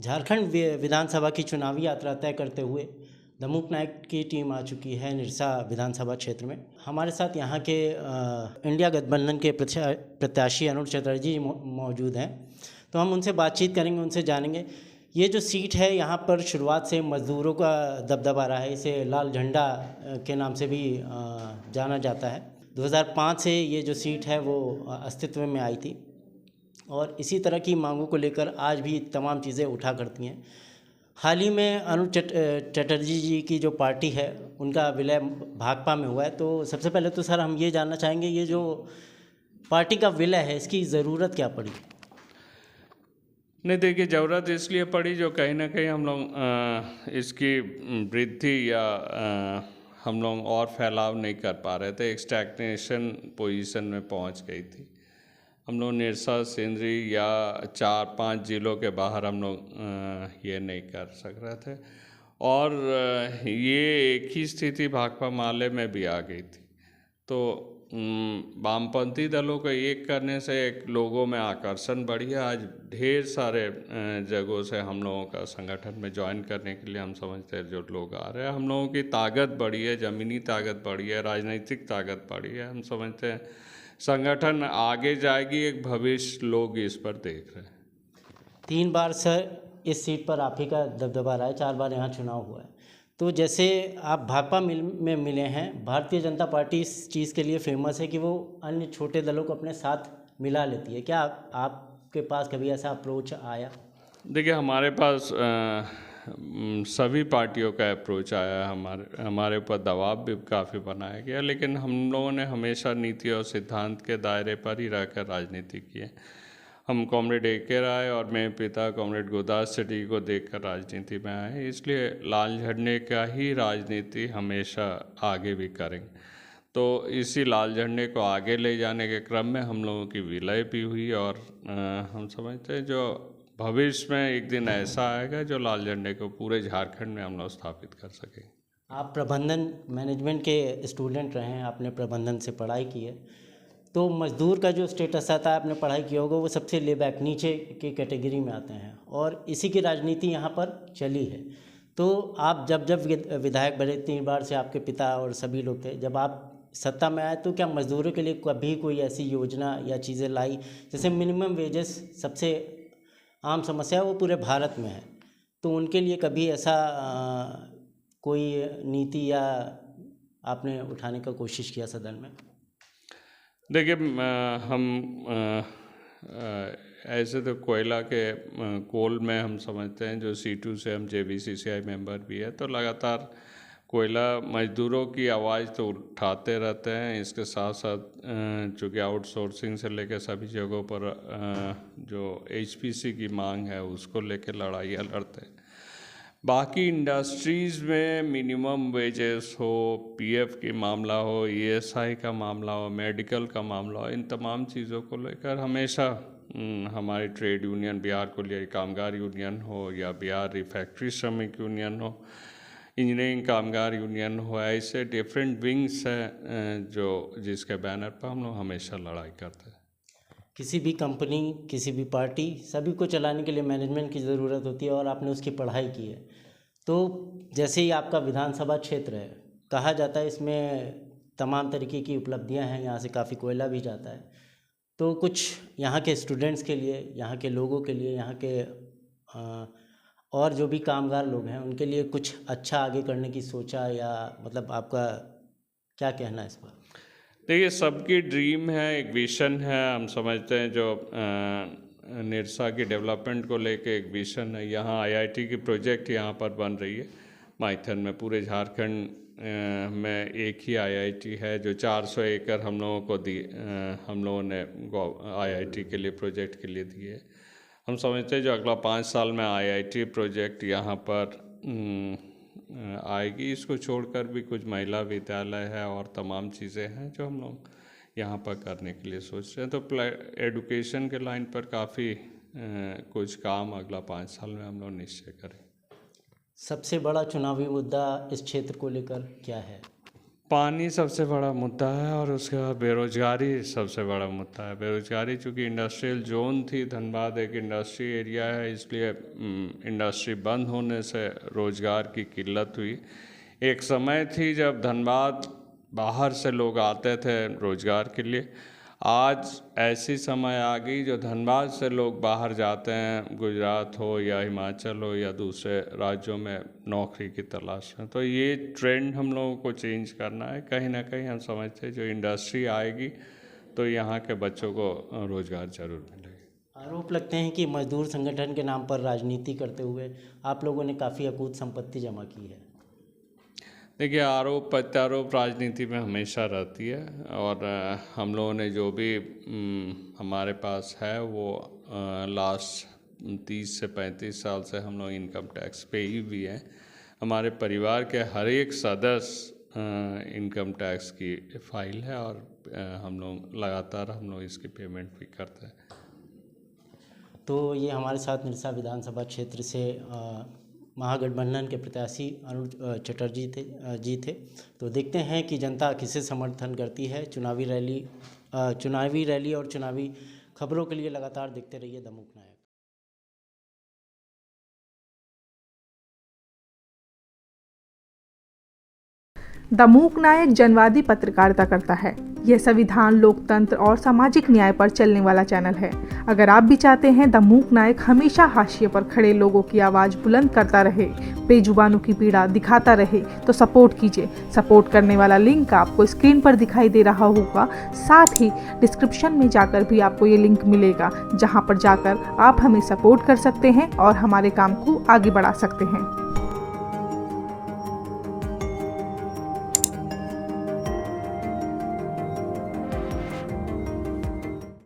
झारखंड विधानसभा की चुनावी यात्रा तय करते हुए दमुक नायक की टीम आ चुकी है निरसा विधानसभा क्षेत्र में। हमारे साथ यहाँ के इंडिया गठबंधन के प्रत्याशी अनुज चटर्जी जी मौजूद हैं, तो हम उनसे बातचीत करेंगे, उनसे जानेंगे। ये जो सीट है यहाँ पर शुरुआत से मज़दूरों का दबदबा रहा है, इसे लाल झंडा के नाम से भी जाना जाता है। 2005 से ये जो सीट है वो अस्तित्व में आई थी और इसी तरह की मांगों को लेकर आज भी तमाम चीज़ें उठा करती हैं। हाल ही में अनुज चटर्जी जी की जो पार्टी है उनका विलय भाकपा में हुआ है। तो सबसे पहले तो सर हम ये जानना चाहेंगे, ये जो पार्टी का विलय है इसकी ज़रूरत क्या पड़ी? नहीं, देखिए, ज़रूरत इसलिए पड़ी जो कहीं ना कहीं हम लोग इसकी वृद्धि या हम लोग और फैलाव नहीं कर पा रहे थे। एक स्टैग्नेशन पोजीशन में पहुंच गई थी। हम लोग निरसा, सिंदरी या 4-5 जिलों के बाहर हम लोग ये नहीं कर सक रहे थे और ये एक ही स्थिति भाकपा माले में भी आ गई थी। तो वामपंथी दलों को एक करने से एक लोगों में आकर्षण बढ़ी है। आज ढेर सारे जगहों से हम लोगों का संगठन में ज्वाइन करने के लिए हम समझते हैं जो लोग आ रहे हैं। हम लोगों की ताकत बढ़ी है, ज़मीनी ताकत बढ़ी है, राजनीतिक ताकत बढ़ी है। हम समझते हैं संगठन आगे जाएगी, एक भविष्य लोग इस पर देख रहे हैं। 3 बार सर इस सीट पर आप ही का दबदबा रहा है, 4 बार यहाँ चुनाव हुआ है। तो जैसे आप भाकपा में मिले हैं, भारतीय जनता पार्टी इस चीज़ के लिए फेमस है कि वो अन्य छोटे दलों को अपने साथ मिला लेती है। क्या आपके पास कभी ऐसा अप्रोच आया? देखिए, हमारे पास सभी पार्टियों का अप्रोच आया। हमारे ऊपर दबाव भी काफ़ी बनाया गया, लेकिन हम लोगों ने हमेशा नीति और सिद्धांत के दायरे पर ही रहकर राजनीति की है। हम कॉमरेड A.K. राय और मेरे पिता कॉमरेड गुरदास सेठी को देखकर राजनीति में आए, इसलिए लाल झंडे का ही राजनीति हमेशा आगे भी करेंगे। तो इसी लाल झंडे को आगे ले जाने के क्रम में हम लोगों की विलय भी हुई और हम समझते हैं जो भविष्य में एक दिन ऐसा आएगा जो लाल झंडे को पूरे झारखंड में हम लोग स्थापित कर सकें। आप प्रबंधन मैनेजमेंट के स्टूडेंट रहे हैं, आपने प्रबंधन से पढ़ाई की है, तो मज़दूर का जो स्टेटस आता है, आपने पढ़ाई किया होगा, वो सबसे ले बैक नीचे की कैटेगरी में आते हैं और इसी की राजनीति यहाँ पर चली है। तो आप जब विधायक बने, 3 बार से आपके पिता और सभी लोग थे, जब आप सत्ता में आए तो क्या मज़दूरों के लिए कभी कोई ऐसी योजना या चीज़ें लाई? जैसे मिनिमम वेजेस सबसे आम समस्या है, वो पूरे भारत में है, तो उनके लिए कभी ऐसा कोई नीति या आपने उठाने का कोशिश किया सदन में? देखिए, हम ऐसे तो कोयला के कोल में हम समझते हैं जो C2 से हम JBCCI मेंबर भी है, तो लगातार कोयला मजदूरों की आवाज़ तो उठाते रहते हैं। इसके साथ साथ चूँकि आउटसोर्सिंग से लेकर सभी जगहों पर जो HPC की मांग है उसको लेकर लड़ाइयाँ लड़ते हैं। बाकी इंडस्ट्रीज़ में मिनिमम वेजेस हो, PF की मामला हो, ESI का मामला हो, मेडिकल का मामला हो, इन तमाम चीज़ों को लेकर हमेशा हमारी ट्रेड यूनियन, बिहार कोयला कामगार यूनियन हो या बिहार रिफैक्ट्री श्रमिक यूनियन हो, इंजीनियरिंग कामगार यूनियन हो, ऐसे डिफरेंट विंग्स हैं जो जिसके बैनर पर हम लोग हमेशा लड़ाई करते हैं। किसी भी कंपनी, किसी भी पार्टी, सभी को चलाने के लिए मैनेजमेंट की ज़रूरत होती है और आपने उसकी पढ़ाई की है। तो जैसे ही आपका विधानसभा क्षेत्र है, कहा जाता है इसमें तमाम तरीके की उपलब्धियां हैं, यहाँ से काफ़ी कोयला भी जाता है, तो कुछ यहाँ के स्टूडेंट्स के लिए, यहाँ के लोगों के लिए, यहाँ के और जो भी कामगार लोग हैं उनके लिए कुछ अच्छा आगे करने की सोचा, या मतलब आपका क्या कहना है इस पर? देखिए, सबकी ड्रीम है, एक विशन है। हम समझते हैं जो निरसा की डेवलपमेंट को लेके एक विशन है। यहाँ IIT की प्रोजेक्ट यहाँ पर बन रही है माइथन में। पूरे झारखंड में एक ही IIT है जो 400 एकड़ हम लोगों को हम लोगों ने IIT के लिए प्रोजेक्ट के लिए दिए। हम समझते हैं जो अगला 5 साल में IIT प्रोजेक्ट यहाँ पर आएगी। इसको छोड़कर भी कुछ महिला विद्यालय है और तमाम चीज़ें हैं जो हम लोग यहाँ पर करने के लिए सोच रहे हैं। तो एडुकेशन के लाइन पर काफ़ी कुछ काम अगला 5 साल में हम लोग निश्चय करें। सबसे बड़ा चुनावी मुद्दा इस क्षेत्र को लेकर क्या है? पानी सबसे बड़ा मुद्दा है और उसके बाद बेरोजगारी सबसे बड़ा मुद्दा है। बेरोजगारी चूँकि इंडस्ट्रियल जोन थी, धनबाद एक इंडस्ट्री एरिया है, इसलिए इंडस्ट्री बंद होने से रोज़गार की किल्लत हुई। एक समय थी जब धनबाद बाहर से लोग आते थे रोज़गार के लिए। आज ऐसी समय आ गई जो धनबाद से लोग बाहर जाते हैं, गुजरात हो या हिमाचल हो या दूसरे राज्यों में नौकरी की तलाश में। तो ये ट्रेंड हम लोगों को चेंज करना है। कहीं ना कहीं हम समझते हैं जो इंडस्ट्री आएगी तो यहाँ के बच्चों को रोज़गार जरूर मिलेगा। आरोप लगते हैं कि मजदूर संगठन के नाम पर राजनीति करते हुए आप लोगों ने काफ़ी अकूत संपत्ति जमा की है। देखिए, आरोप प्रत्यारोप राजनीति में हमेशा रहती है और हम लोगों ने जो भी हमारे पास है वो लास्ट 30 से 35 साल से हम लोग इनकम टैक्स पे ही भी हैं। हमारे परिवार के हर एक सदस्य इनकम टैक्स की फाइल है और हम लोग लगातार इसकी पेमेंट भी करते हैं। तो ये हमारे साथ निरसा विधानसभा क्षेत्र से महागठबंधन के प्रत्याशी अनुज चटर्जी थे। तो देखते हैं कि जनता किसे समर्थन करती है। चुनावी रैली और चुनावी खबरों के लिए लगातार देखते रहिए द मूक नायक। द मूक नायक जनवादी पत्रकारिता करता है। यह संविधान, लोकतंत्र और सामाजिक न्याय पर चलने वाला चैनल है। अगर आप भी चाहते हैं द मूक नायक हमेशा हाशिए पर खड़े लोगों की आवाज़ बुलंद करता रहे, बेजुबानों की पीड़ा दिखाता रहे, तो सपोर्ट कीजिए। सपोर्ट करने वाला लिंक आपको स्क्रीन पर दिखाई दे रहा होगा। साथ ही डिस्क्रिप्शन में जाकर भी आपको ये लिंक मिलेगा, जहाँ पर जाकर आप हमें सपोर्ट कर सकते हैं और हमारे काम को आगे बढ़ा सकते हैं।